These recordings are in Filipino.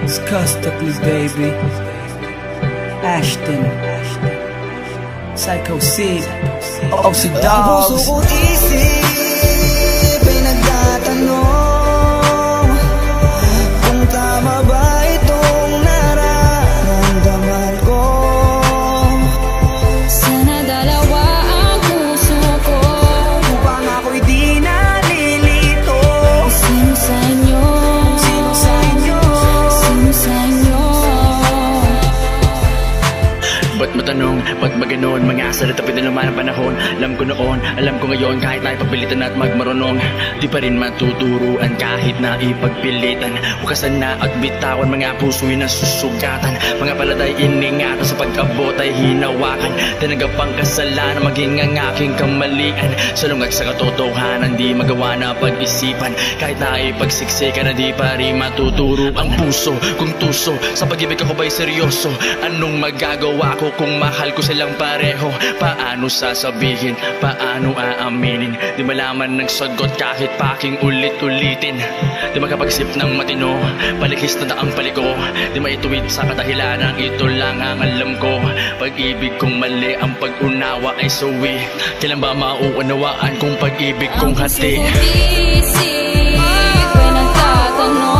Disgustingly, baby. Ashton, Psycho Sid, OC Dogs. Ang puso ko't isip ay nagtatanong kung tama ba itong nararamdaman ko. Sana dalawa ang puso ko, Upang ako'y di nalilito. sino sa inyo? Sino sa inyo? Sino sa inyo? Ba't matanong, ba't maganon? Mga salita pinaluman ang panahon. Alam ko noon, alam ko ngayon. Kahit na ipagpilitan at magmarunong, di pa rin matuturuan kahit na ipagpilitan. Hukasan na at bitawan, mga puso'y nasusugatan. Mga paladay iningatan, sa pag-abot ay hinawakan. Tinanggap ang kasalanan, maging ang aking kamalian. Salungat sa katotohanan, di magawa na pag-isipan. Kahit na ipagsiksikan na di pa rin matuturo ang puso. Kung tuso, sa pag-ibig ako ba'y seryoso? Anong magagawa ko kung mahal ko silang pareho? Paano sasabihin? Paano aaminin? Di malaman ng sagot kahit paking ulit-ulitin. Di makapagsip ng matino, palikis na daang paliko. Di maituwid sa kadahilanan, ito lang ang alam ko. Pag-ibig kong mali, ang pag-unawa ay suwi. Kailan ba mauunawaan kung pag-ibig kong hati? Ang puso ko't isip ay nagtatanong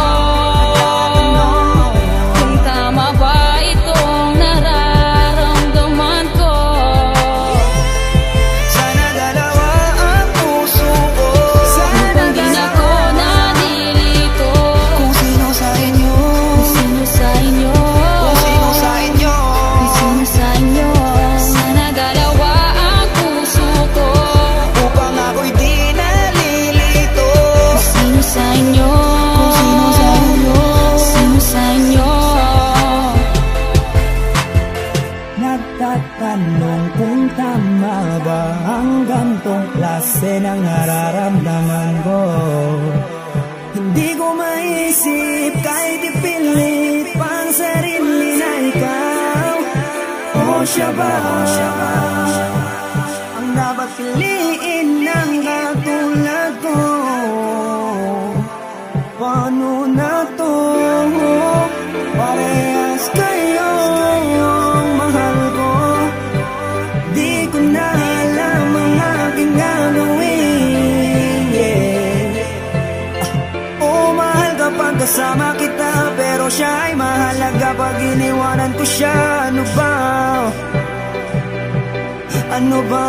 kung tama ba itong nararamdaman ko. Sana dalawa ang puso ko. Upang di na ko nalilito, Kung sino sa inyo? sino sa inyo? Kung sino sa inyo? Sino sa inyo? Sana dalawa ang puso ko, Upang ako'y di nalilito. sino sa inyo? Kung sino sa inyo? Sino sa inyo? Nagtatanong kung tama ba ang gantong klase ng nararamdaman ko. Hindi ko maisip kahit ipilit pang sarili na ikaw. O siya ba ang dapat piliin ng katulad ko? Paano na to? Parehas kayong mahal ko. Di ko na alam ang aking gagawin, yeah. Oh, mahal kapag kasama kita, pero siya ay mahalaga pag iniwanan ko siya. Ano ba? Ano ba?